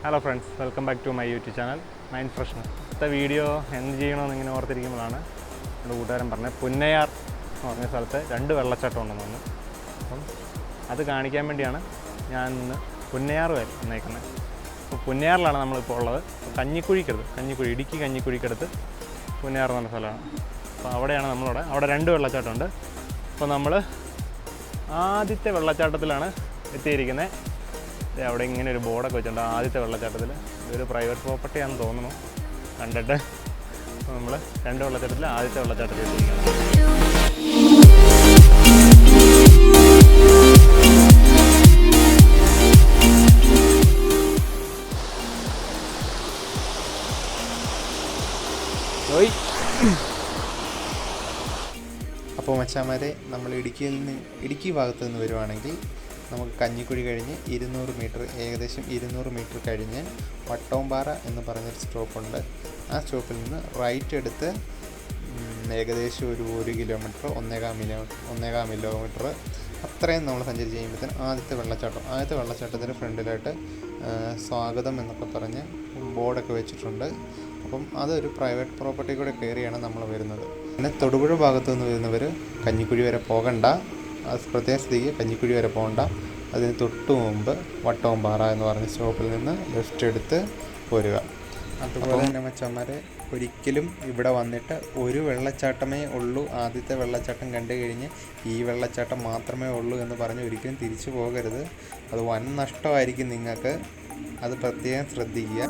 Hello friends, welcome back to my YouTube channel mind freshener. ഇന്നത്തെ video എന്ത് ചെയ്യണമെന്ന് ഇങ്ങനെ ഓർത്തിരിക്കുമ്പോഴാണ് എൻ്റെ കൂട്ടുകാരൻ പറഞ്ഞത് പുന്നയാർ എന്ന് പറഞ്ഞ സ്ഥലത്ത് 2 വെള്ളച്ചാട്ടം ഉണ്ടെന്ന് പറഞ്ഞു. അപ്പം അത് കാണിക്കാൻ വേണ്ടിയാണ് ഞാൻ ഇന്ന് പുന്നയാർ വന്നേക്കുന്നത്. അപ്പോൾ പുന്നയാറിലാണ് നമ്മളിപ്പോൾ ഉള്ളത്. കഞ്ഞിക്കുഴി ഇടുക്കി കഞ്ഞിക്കുഴിക്കടുത്ത് പുന്നയാർ എന്ന് പറഞ്ഞ സ്ഥലമാണ്. അപ്പോൾ അവിടെയാണ് നമ്മളവിടെ. അവിടെ 2 വെള്ളച്ചാട്ടമുണ്ട്. അപ്പോൾ നമ്മൾ ആദ്യത്തെ വെള്ളച്ചാട്ടത്തിലാണ് എത്തിയിരിക്കുന്നത്. അവിടെ ഇങ്ങനെ ഒരു ബോർഡൊക്കെ വെച്ചിട്ടുണ്ട്. ആദ്യത്തെ വെള്ളച്ചാട്ടത്തിൽ ഇതൊരു പ്രൈവറ്റ് പ്രോപ്പർട്ടിയാണെന്ന് തോന്നുന്നു കണ്ടിട്ട്. അപ്പോൾ നമ്മൾ 2 വെള്ളച്ചാട്ടത്തിൽ ആദ്യത്തെ വെള്ളച്ചാട്ടത്തിൽ എത്തിയിരിക്കുന്നത്. അപ്പോൾ മച്ചാന്മാരെ, നമ്മൾ ഇടുക്കി ഭാഗത്ത് നിന്ന് വരുവാണെങ്കിൽ നമുക്ക് കഞ്ഞിക്കുഴി കഴിഞ്ഞ് 200 മീറ്റർ, ഏകദേശം 200 മീറ്റർ കഴിഞ്ഞ് വട്ടോംപാറ എന്ന് പറഞ്ഞൊരു സ്റ്റോപ്പുണ്ട്. ആ സ്റ്റോപ്പിൽ നിന്ന് റൈറ്റ് എടുത്ത് ഏകദേശം ഒരു 1 കിലോമീറ്റർ 1.25 കിലോമീറ്റർ അത്രയും നമ്മൾ സഞ്ചരിച്ച് കഴിയുമ്പോഴത്തേന് ആദ്യത്തെ വെള്ളച്ചാട്ടത്തിൻ്റെ ഫ്രണ്ടിലായിട്ട് സ്വാഗതം എന്നൊക്കെ പറഞ്ഞ് ബോർഡൊക്കെ വെച്ചിട്ടുണ്ട്. അപ്പം അതൊരു പ്രൈവറ്റ് പ്രോപ്പർട്ടി കൂടെ കയറിയാണ് നമ്മൾ വരുന്നത്. പിന്നെ തൊടുപുഴ ഭാഗത്തു നിന്ന് വരുന്നവർ കഞ്ഞിക്കുഴി വരെ പോകണ്ട. അത് പ്രത്യേക സ്ഥിതിക്ക് കഞ്ഞിക്കുഴി വരെ പോകണ്ട. അതിന് തൊട്ട് മുമ്പ് വട്ടോംപാറ എന്ന് പറഞ്ഞ സ്റ്റോപ്പിൽ നിന്ന് ലെഫ്റ്റ് എടുത്ത് പോരുക. അതുപോലെ തന്നെ മച്ചന്മാരെ, ഒരിക്കലും ഇവിടെ വന്നിട്ട് ഒരു വെള്ളച്ചാട്ടമേ ഉള്ളൂ, ആദ്യത്തെ വെള്ളച്ചാട്ടം കണ്ടു കഴിഞ്ഞ് ഈ വെള്ളച്ചാട്ടം മാത്രമേ ഉള്ളൂ എന്ന് പറഞ്ഞ് ഒരിക്കലും തിരിച്ചു പോകരുത്. അത് വൻ നഷ്ടമായിരിക്കും നിങ്ങൾക്ക്. അത് പ്രത്യേകം ശ്രദ്ധിക്കുക.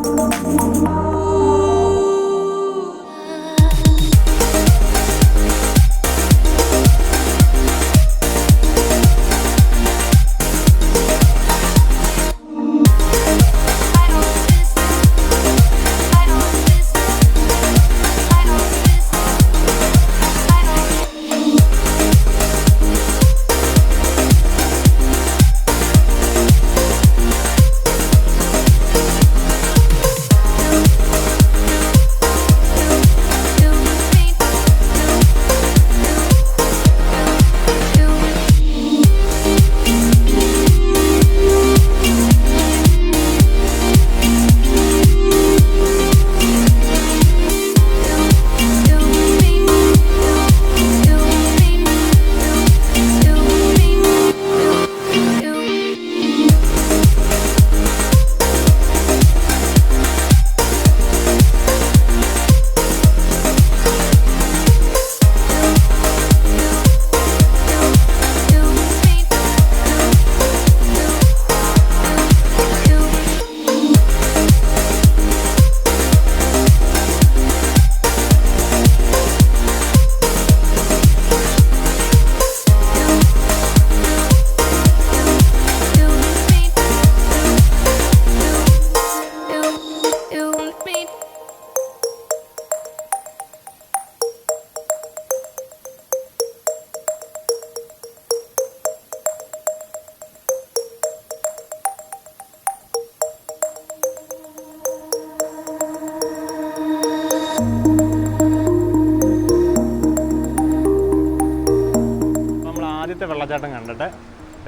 വെള്ളച്ചാട്ടം കണ്ടിട്ട്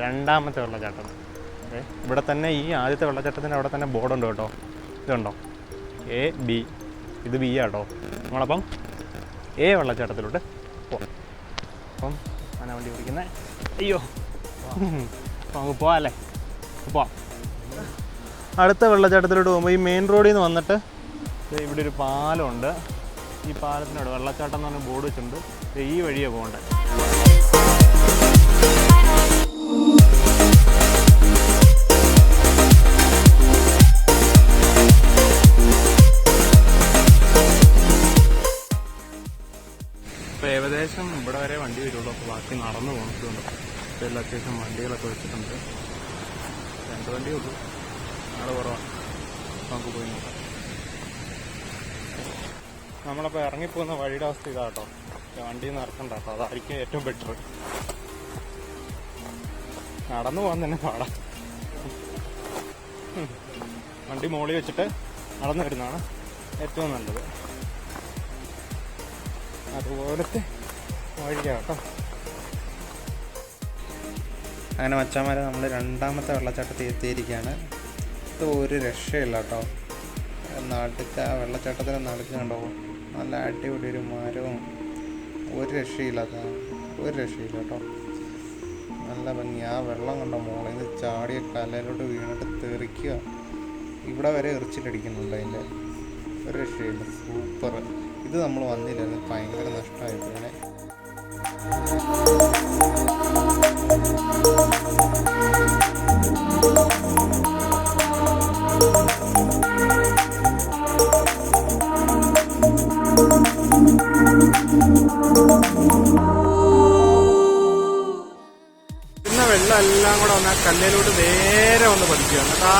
രണ്ടാമത്തെ വെള്ളച്ചാട്ടം. ഓക്കെ, ഇവിടെ തന്നെ ഈ ആദ്യത്തെ വെള്ളച്ചാട്ടത്തിൻ്റെ അവിടെ തന്നെ ബോർഡുണ്ട് കേട്ടോ. ഇതുണ്ടോ, AB. ഇത് B ആട്ടോ. നമ്മളപ്പം A വെള്ളച്ചാട്ടത്തിലോട്ട് പോകാം. അപ്പം ഞാൻ വണ്ടി ഓടിക്കുന്നത്. അയ്യോ, അപ്പം നമുക്ക് പോവാം അല്ലേ? പോവാം. അടുത്ത വെള്ളച്ചാട്ടത്തിലോട്ട് പോകുമ്പോൾ ഈ മെയിൻ റോഡിൽ നിന്ന് വന്നിട്ട് ഇവിടെ ഒരു പാലമുണ്ട്. ഈ പാലത്തിനോട് വെള്ളച്ചാട്ടം എന്ന് പറഞ്ഞ ബോർഡ് വെച്ചിട്ടുണ്ട്. ഈ വഴിയാണ് പോകേണ്ടത്. ഇപ്പോൾ ഏകദേശം ഇവിടെ വരെ വണ്ടി വരുള്ളൂ. അപ്പോൾ ബാക്കി നടന്നു പോകുന്നുണ്ട്. ഇപ്പോൾ അത്യാവശ്യം വണ്ടികളൊക്കെ വെച്ചിട്ടുണ്ട്. 2 വണ്ടിയേ ഉള്ളൂ, ആൾ കുറവാണ്. നമുക്ക് പോയി നോക്കാം. നമ്മളപ്പോൾ ഇറങ്ങിപ്പോകുന്ന വഴിയുടെ അവസ്ഥ ഇതാട്ടോ. വണ്ടിയിൽ നിന്ന് ഇറക്കണ്ട കേട്ടോ, അതായിരിക്കും ഏറ്റവും ബെറ്റർ. നടന്നു പോകാൻ തന്നെ പാടാം. വണ്ടി മോളിൽ വെച്ചിട്ട് നടന്നു വരുന്നതാണ് ഏറ്റവും നല്ലത്. അതുപോലത്തെ വഴിയാട്ടോ. അങ്ങനെ മച്ചാന്മാരെ, നമ്മൾ രണ്ടാമത്തെ വെള്ളച്ചാട്ടത്തിൽ എത്തിയിരിക്കുകയാണ്. ഇത് ഒരു രക്ഷയില്ല കേട്ടോ. നടുക്ക് ആ വെള്ളച്ചാട്ടത്തിൻ്റെ നടുക്ക് കണ്ടോ, നല്ല അടിപൊളി ഒരു മരവും, ഒരു രക്ഷയില്ലാത്ത ഒരു രക്ഷയില്ല കേട്ടോ. നല്ല ഭംഗി. ആ വെള്ളം കണ്ടോ മോളിൽ നിന്ന് ചാടിയ കല്ലിലോട്ട് വീണിട്ട് തെറിക്കുക. ഇവിടെ വരെ എറിച്ചിട്ടടിക്കുന്നുണ്ട് അതിൻ്റെ. ഒരു രക്ഷയില്ല, സൂപ്പർ. ഇത് നമ്മൾ വന്നില്ലായിരുന്നു, ഭയങ്കര നഷ്ടമായി പോയനെ. പിന്നെ വെള്ളം എല്ലാം കൂടെ വന്ന് ആ കല്ലിലോട്ട് നേരെ വന്ന് പതിക്കുക. എന്നിട്ട് ആ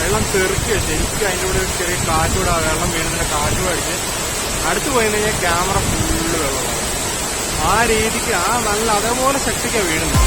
വെള്ളം തെറിക്കുക. ശരിക്കും അതിൻ്റെ കൂടെ ഒരു ചെറിയ കാറ്റൂടെ, ആ വെള്ളം വീണതിൻ്റെ കാറ്റൂടെ അടിച്ച് അടുത്ത് പോയി കഴിഞ്ഞാൽ ക്യാമറ ഫുള്ള് വെള്ളമാണ്. ആ രീതിക്ക് ആ നല്ല അതേപോലെ ശക്തിക്കാണ് വീഴുന്നത്.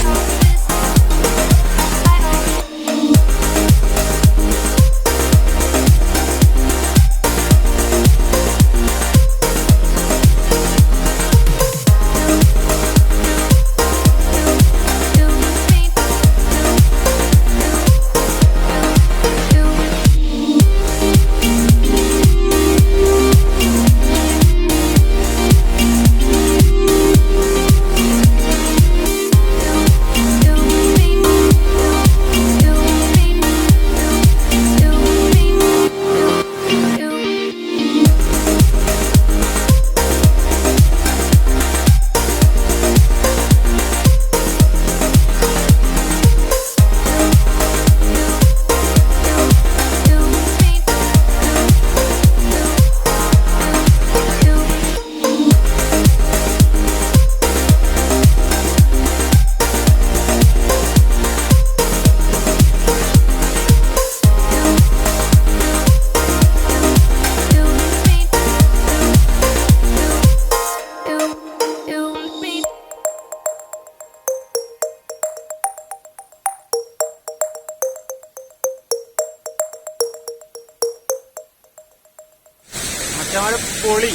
മറ്റേ പൊളി,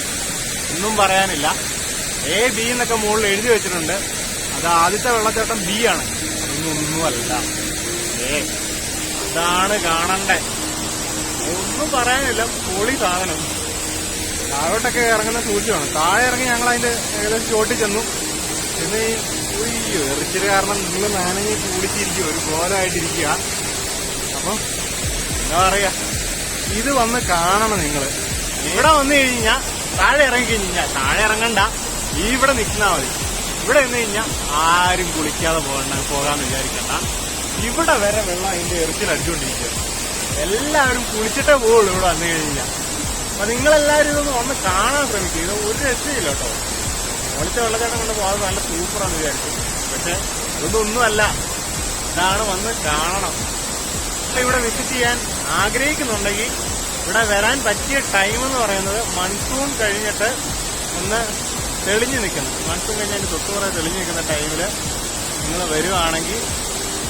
ഒന്നും പറയാനില്ല. A B എന്നൊക്കെ മുകളിൽ എഴുതി വെച്ചിട്ടുണ്ട്. അത് ആദ്യത്തെ വെള്ളച്ചാട്ടം B ആണ്, അതൊന്നുമല്ല. അതാണ് കാണണ്ടേ, ഒന്നും പറയാനില്ല. പൊളി സാധനം. താഴോട്ടൊക്കെ ഇറങ്ങുന്ന സൂക്ഷിമാണ്. താഴെ ഇറങ്ങി ഞങ്ങൾ അതിന്റെ ഏകദേശം ചോട്ടിൽ ചെന്നു. പിന്നെ ഉയ്യോ എറിച്ചില് കാരണം നിങ്ങൾ നനഞ്ഞ് കുളിച്ചിരിക്കുക, ഒരു കോലമായിട്ടിരിക്കുക. അപ്പം എന്താ പറയാ, ഇത് വന്ന് കാണണം നിങ്ങൾ. ഇവിടെ വന്നു കഴിഞ്ഞാൽ താഴെ ഇറങ്ങി കഴിഞ്ഞാൽ, താഴെ ഇറങ്ങണ്ട, ഇവിടെ നിൽക്കുന്നാൽ മതി. ഇവിടെ നിന്ന് കഴിഞ്ഞാൽ ആരും കുളിക്കാതെ പോകാന്ന് വിചാരിക്കണ്ട. ഇവിടെ വരെ വെള്ളം അതിന്റെ എറിച്ചിൽ അടിച്ചുകൊണ്ടിരിക്കുക. എല്ലാവരും കുളിച്ചിട്ടേ പോകുള്ളൂ ഇവിടെ വന്നു കഴിഞ്ഞാൽ. അപ്പൊ നിങ്ങളെല്ലാവരും ഇതൊന്ന് വന്ന് കാണാൻ ശ്രമിക്കുക. ഇത് ഒരു രക്ഷയില്ല കേട്ടോ. ഒളിച്ച വെള്ളച്ചാട്ടം കൊണ്ട് പോകാതെ നല്ല സൂപ്പറാന്ന് വിചാരിച്ചു. പക്ഷെ ഇതൊന്നുമല്ല, ഇതാണ് വന്ന് കാണണം. ഇവിടെ വിസിറ്റ് ചെയ്യാൻ ആഗ്രഹിക്കുന്നുണ്ടെങ്കിൽ ഇവിടെ വരാൻ പറ്റിയ ടൈം എന്ന് പറയുന്നത് മൺസൂൺ കഴിഞ്ഞിട്ട് ഒന്ന് തെളിഞ്ഞു നിൽക്കുന്നു. മൺസൂൺ കഴിഞ്ഞതിന് തൊട്ടുപുറേ തെളിഞ്ഞു നിൽക്കുന്ന ടൈമിൽ നിങ്ങൾ വരുവാണെങ്കിൽ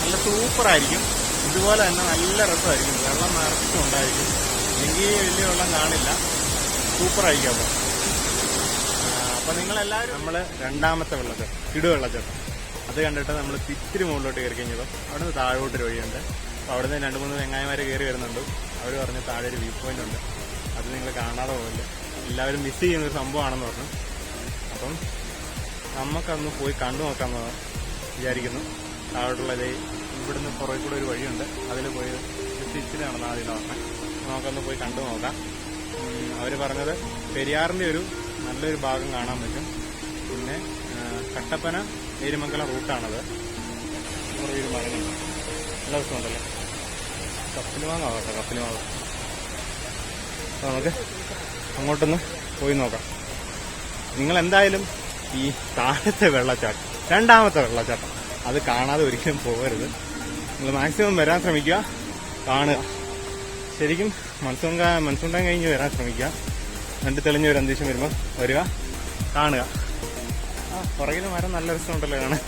നല്ല സൂപ്പറായിരിക്കും. ഇതുപോലെ തന്നെ നല്ല രസമായിരിക്കും. വെള്ളം നിറച്ചുണ്ടായിരിക്കും. അല്ലെങ്കിൽ വലിയ വെള്ളം കാണില്ല. സൂപ്പറായിരിക്കും. അപ്പോൾ നിങ്ങളെല്ലാവരും നമ്മൾ രണ്ടാമത്തെ വെള്ളച്ചാട്ടം, ഇടുവെള്ളച്ചാട്ടം, അത് കണ്ടിട്ട് നമ്മൾ ഇത്തിരി മുകളിലോട്ട് കയറി കഴിഞ്ഞപ്പോൾ അവിടെ നിന്ന് താഴോട്ടൊരു വഴിയുണ്ട്. അപ്പോൾ അവിടെ നിന്ന് 2-3 വെങ്ങായമാർ കയറി വരുന്നുണ്ട്. അവർ പറഞ്ഞ് താഴെ ഒരു വ്യൂ പോയിന്റ് ഉണ്ട്, അത് നിങ്ങൾ കാണാതെ പോകില്ല, എല്ലാവരും മിസ് ചെയ്യുന്നൊരു സംഭവമാണെന്ന് പറഞ്ഞു. അപ്പം നമുക്കന്ന് പോയി കണ്ടു നോക്കാമെന്ന് വിചാരിക്കുന്നു. താഴോട്ടുള്ളത് ഇവിടുന്ന് പുറകെ കൂടെ ഒരു വഴിയുണ്ട്, അതിൽ പോയി ഇച്ചിരി നടന്നാൽ അതിൽ പറഞ്ഞത്. നമുക്കൊന്ന് പോയി കണ്ടു നോക്കാം. അവർ പറഞ്ഞത് പെരിയാറിൻ്റെ ഒരു നല്ലൊരു ഭാഗം കാണാൻ പറ്റും. പിന്നെ കട്ടപ്പന നേരിമംഗലം റൂട്ടാണത്. ഒരു മരങ്ങളുണ്ട്, നല്ല ദിവസമുണ്ടല്ലോ. കപ്പിലുമാങ്ങ കേട്ടോ, കപ്പിലുമാങ്ങ. അപ്പോൾ നമുക്ക് അങ്ങോട്ടൊന്ന് പോയി നോക്കാം. നിങ്ങളെന്തായാലും ഈ താഴത്തെ വെള്ളച്ചാട്ടം, രണ്ടാമത്തെ വെള്ളച്ചാട്ടം, അത് കാണാതെ ഒരിക്കലും പോകരുത്. നിങ്ങൾ മാക്സിമം വരാൻ ശ്രമിക്കുക, കാണുക. ശരിക്കും മൺസൂൺ ടൈം കഴിഞ്ഞ് വരാൻ ശ്രമിക്കുക. രണ്ട് തെളിഞ്ഞ ഒരു അന്തരീക്ഷം വരുമ്പോൾ വരിക, കാണുക. പുറകിൽ മരം നല്ല രസമുണ്ടല്ലോ കാണാൻ.